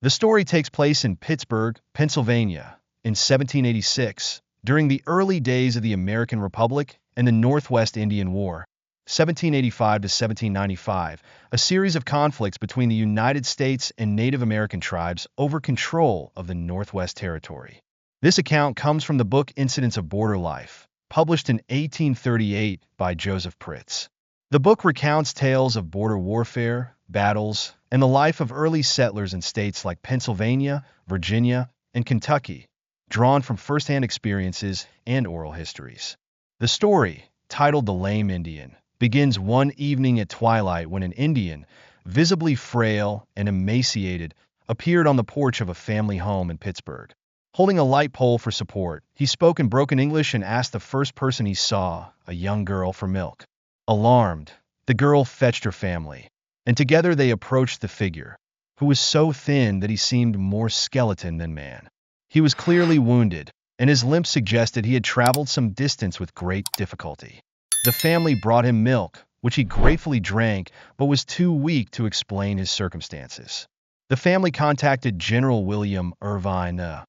The story takes place in Pittsburgh, Pennsylvania, in 1786, during the early days of the American Republic and the Northwest Indian War, 1785 to 1795, a series of conflicts between the United States and Native American tribes over control of the Northwest Territory. This account comes from the book Incidents of Border Life, published in 1838 by Joseph Pritz. The book recounts tales of border warfare, battles, and the life of early settlers in states like Pennsylvania, Virginia, and Kentucky, drawn from first-hand experiences and oral histories. The story, titled The Lame Indian, begins one evening at twilight when an Indian, visibly frail and emaciated, appeared on the porch of a family home in Pittsburgh. Holding a light pole for support, he spoke in broken English and asked the first person he saw, a young girl, for milk. Alarmed, the girl fetched her family, and together they approached the figure, who was so thin that he seemed more skeleton than man. He was clearly wounded, and his limp suggested he had traveled some distance with great difficulty. The family brought him milk, which he gratefully drank, but was too weak to explain his circumstances. The family contacted General William Irvine, the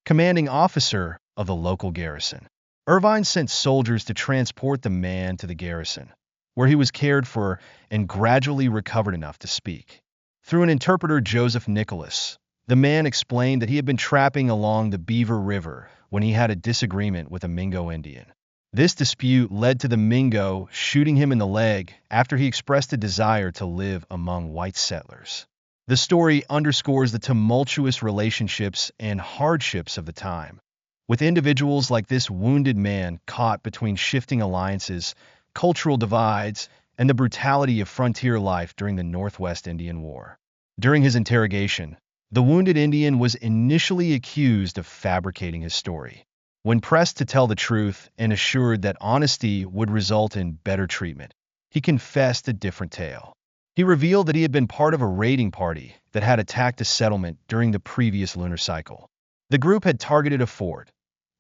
commanding officer of the local garrison. Irvine sent soldiers to transport the man to the garrison, where he was cared for and gradually recovered enough to speak. Through an interpreter, Joseph Nicholas, the man explained that he had been trapping along the Beaver River when he had a disagreement with a Mingo Indian. This dispute led to the Mingo shooting him in the leg after he expressed a desire to live among white settlers. The story underscores the tumultuous relationships and hardships of the time, with individuals like this wounded man caught between shifting alliances, cultural divides, and the brutality of frontier life during the Northwest Indian War. During his interrogation, the wounded Indian was initially accused of fabricating his story. When pressed to tell the truth and assured that honesty would result in better treatment, he confessed a different tale. He revealed that he had been part of a raiding party that had attacked a settlement during the previous lunar cycle. The group had targeted a fort,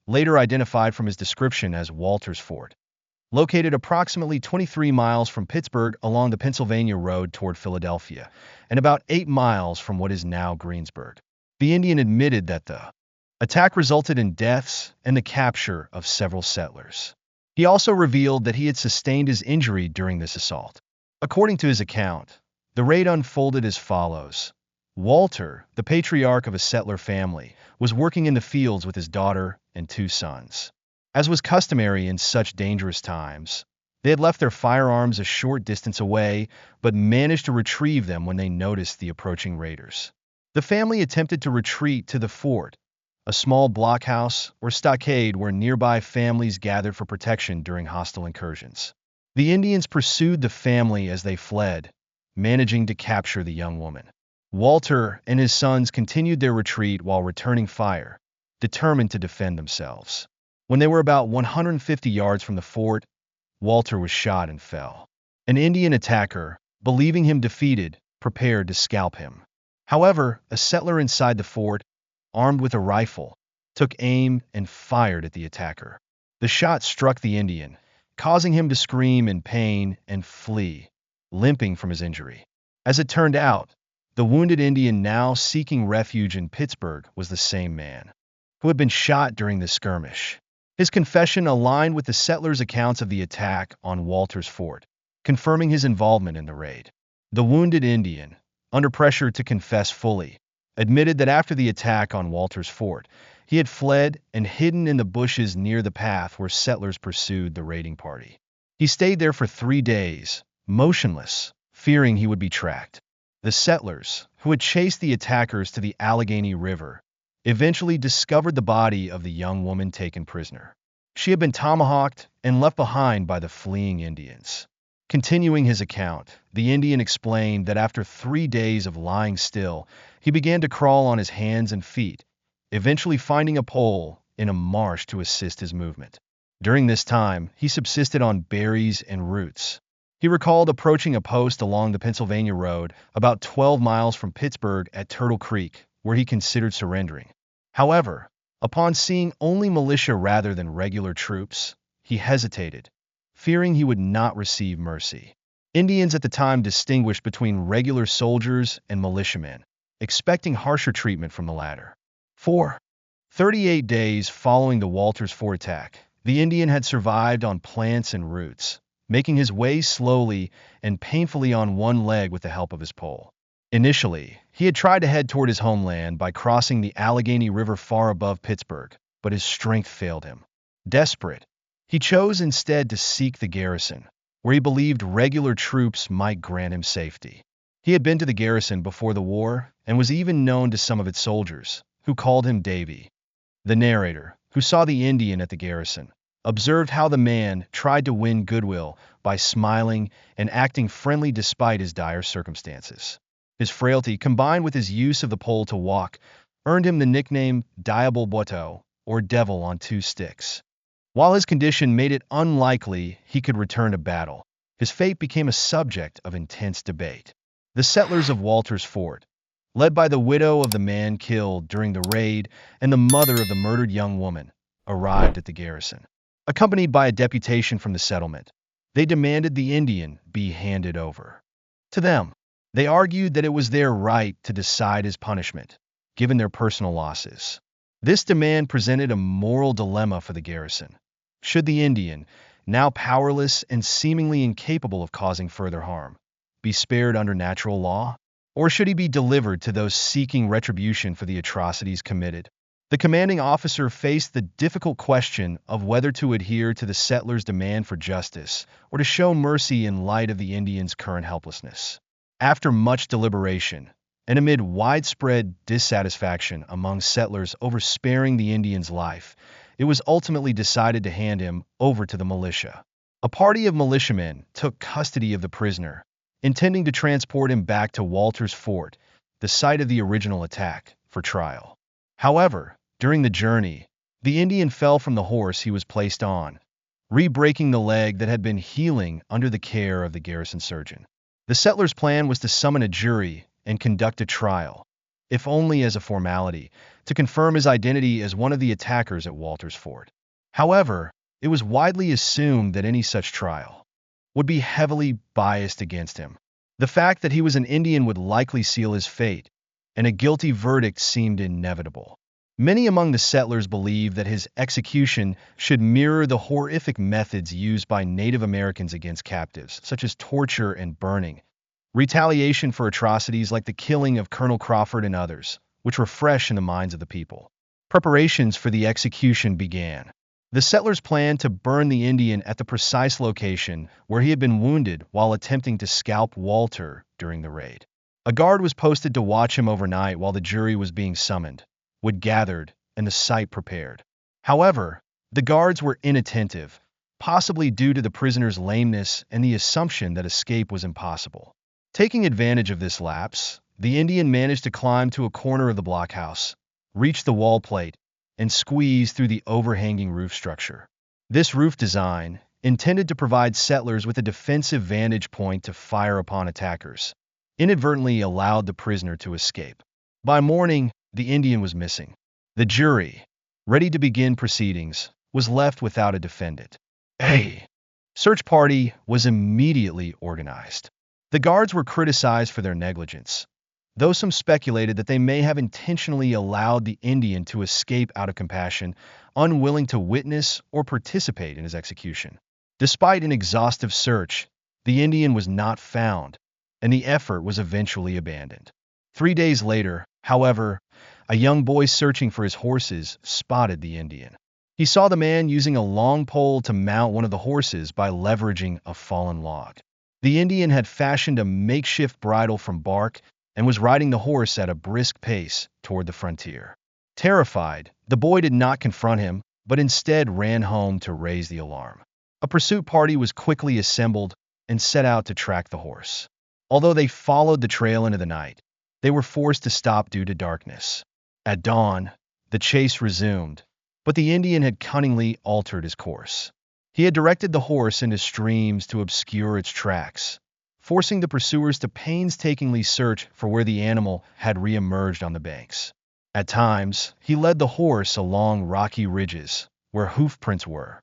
later identified from his description as Walter's Fort, located approximately 23 miles from Pittsburgh along the Pennsylvania Road toward Philadelphia, and about 8 miles from what is now Greensburg. The Indian admitted that the attack resulted in deaths and the capture of several settlers. He also revealed that he had sustained his injury during this assault. According to his account, the raid unfolded as follows. Walter, the patriarch of a settler family, was working in the fields with his daughter and 2 sons. As was customary in such dangerous times, they had left their firearms a short distance away, but managed to retrieve them when they noticed the approaching raiders. The family attempted to retreat to the fort, a small blockhouse or stockade where nearby families gathered for protection during hostile incursions. The Indians pursued the family as they fled, managing to capture the young woman. Walter and his sons continued their retreat while returning fire, determined to defend themselves. When they were about 150 yards from the fort, Walter was shot and fell. An Indian attacker, believing him defeated, prepared to scalp him. However, a settler inside the fort, armed with a rifle, took aim and fired at the attacker. The shot struck the Indian, causing him to scream in pain and flee, limping from his injury. As it turned out, the wounded Indian now seeking refuge in Pittsburgh was the same man, who had been shot during the skirmish. His confession aligned with the settlers' accounts of the attack on Walter's Fort, confirming his involvement in the raid. The wounded Indian, under pressure to confess fully, admitted that after the attack on Walter's Fort, he had fled and hidden in the bushes near the path where settlers pursued the raiding party. He stayed there for 3 days, motionless, fearing he would be tracked. The settlers, who had chased the attackers to the Allegheny River, eventually discovered the body of the young woman taken prisoner. She had been tomahawked and left behind by the fleeing Indians. Continuing his account, the Indian explained that after 3 days of lying still, he began to crawl on his hands and feet, eventually finding a pole in a marsh to assist his movement. During this time, he subsisted on berries and roots. He recalled approaching a post along the Pennsylvania Road about 12 miles from Pittsburgh at Turtle Creek, where he considered surrendering. However, upon seeing only militia rather than regular troops, he hesitated, fearing he would not receive mercy. Indians at the time distinguished between regular soldiers and militiamen, expecting harsher treatment from the latter. 4. 38 days following the Walters Fort attack, the Indian had survived on plants and roots, making his way slowly and painfully on one leg with the help of his pole. Initially, he had tried to head toward his homeland by crossing the Allegheny River far above Pittsburgh, but his strength failed him. Desperate, he chose instead to seek the garrison, where he believed regular troops might grant him safety. He had been to the garrison before the war and was even known to some of its soldiers, who called him Davy. The narrator, who saw the Indian at the garrison, observed how the man tried to win goodwill by smiling and acting friendly despite his dire circumstances. His frailty, combined with his use of the pole to walk, earned him the nickname Diable Boiteau, or Devil on Two Sticks. While his condition made it unlikely he could return to battle, his fate became a subject of intense debate. The settlers of Walters Fort, led by the widow of the man killed during the raid and the mother of the murdered young woman, arrived at the garrison. Accompanied by a deputation from the settlement, they demanded the Indian be handed over. To them, they argued that it was their right to decide his punishment, given their personal losses. This demand presented a moral dilemma for the garrison. Should the Indian, now powerless and seemingly incapable of causing further harm, be spared under natural law? Or should he be delivered to those seeking retribution for the atrocities committed? The commanding officer faced the difficult question of whether to adhere to the settlers' demand for justice or to show mercy in light of the Indians' current helplessness. After much deliberation, and amid widespread dissatisfaction among settlers over sparing the Indian's life, it was ultimately decided to hand him over to the militia. A party of militiamen took custody of the prisoner, intending to transport him back to Walters Fort, the site of the original attack, for trial. However, during the journey, the Indian fell from the horse he was placed on, re-breaking the leg that had been healing under the care of the garrison surgeon. The settlers' plan was to summon a jury and conduct a trial, if only as a formality, to confirm his identity as one of the attackers at Walters Fort. However, it was widely assumed that any such trial would be heavily biased against him. The fact that he was an Indian would likely seal his fate, and a guilty verdict seemed inevitable. Many among the settlers believed that his execution should mirror the horrific methods used by Native Americans against captives, such as torture and burning, retaliation for atrocities like the killing of Colonel Crawford and others, which were fresh in the minds of the people. Preparations for the execution began. The settlers planned to burn the Indian at the precise location where he had been wounded while attempting to scalp Walter during the raid. A guard was posted to watch him overnight while the jury was being summoned, wood gathered, and the site prepared. However, the guards were inattentive, possibly due to the prisoner's lameness and the assumption that escape was impossible. Taking advantage of this lapse, the Indian managed to climb to a corner of the blockhouse, reach the wall plate, and squeeze through the overhanging roof structure. This roof design, intended to provide settlers with a defensive vantage point to fire upon attackers, inadvertently allowed the prisoner to escape. By morning, the Indian was missing. The jury, ready to begin proceedings, was left without a defendant. A search party was immediately organized. The guards were criticized for their negligence, though some speculated that they may have intentionally allowed the Indian to escape out of compassion, unwilling to witness or participate in his execution. Despite an exhaustive search, the Indian was not found, and the effort was eventually abandoned. 3 days later, however, a young boy searching for his horses spotted the Indian. He saw the man using a long pole to mount one of the horses by leveraging a fallen log. The Indian had fashioned a makeshift bridle from bark and was riding the horse at a brisk pace toward the frontier. Terrified, the boy did not confront him, but instead ran home to raise the alarm. A pursuit party was quickly assembled and set out to track the horse. Although they followed the trail into the night, they were forced to stop due to darkness. At dawn, the chase resumed, but the Indian had cunningly altered his course. He had directed the horse into streams to obscure its tracks, forcing the pursuers to painstakingly search for where the animal had re-emerged on the banks. At times, he led the horse along rocky ridges, where hoof prints were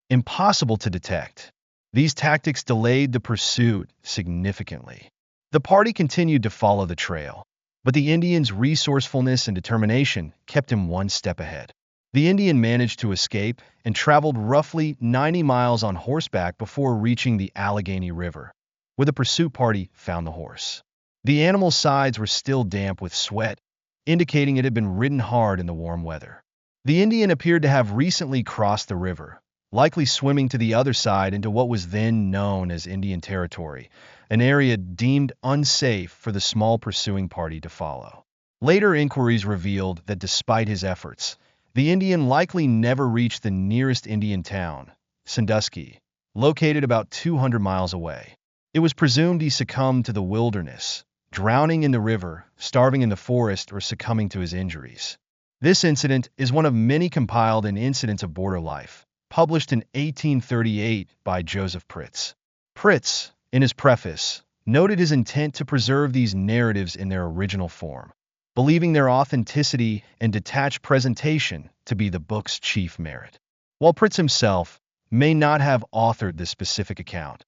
impossible to detect. These tactics delayed the pursuit significantly. The party continued to follow the trail, but the Indian's resourcefulness and determination kept him one step ahead. The Indian managed to escape and traveled roughly 90 miles on horseback before reaching the Allegheny River, where the pursuit party found the horse. The animal's sides were still damp with sweat, indicating it had been ridden hard in the warm weather. The Indian appeared to have recently crossed the river, likely swimming to the other side into what was then known as Indian Territory, an area deemed unsafe for the small pursuing party to follow. Later inquiries revealed that despite his efforts, the Indian likely never reached the nearest Indian town, Sandusky, located about 200 miles away. It was presumed he succumbed to the wilderness, drowning in the river, starving in the forest, or succumbing to his injuries. This incident is one of many compiled in Incidents of Border Life, published in 1838 by Joseph Pritz. Pritz, in his preface, noted his intent to preserve these narratives in their original form, believing their authenticity and detached presentation to be the book's chief merit. While Pritz himself may not have authored this specific account,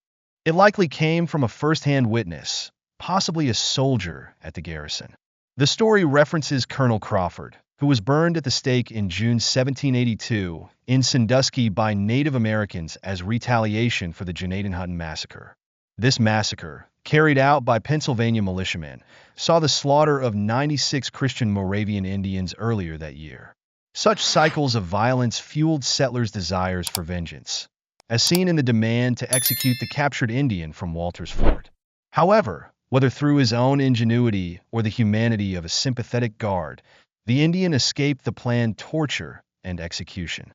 it likely came from a first-hand witness, possibly a soldier at the garrison. The story references Colonel Crawford, who was burned at the stake in June 1782 in Sandusky by Native Americans as retaliation for the Janadenhutton Massacre. This massacre, carried out by Pennsylvania militiamen, saw the slaughter of 96 Christian Moravian Indians earlier that year. Such cycles of violence fueled settlers' desires for vengeance, as seen in the demand to execute the captured Indian from Walter's Fort. However, whether through his own ingenuity or the humanity of a sympathetic guard, the Indian escaped the planned torture and execution.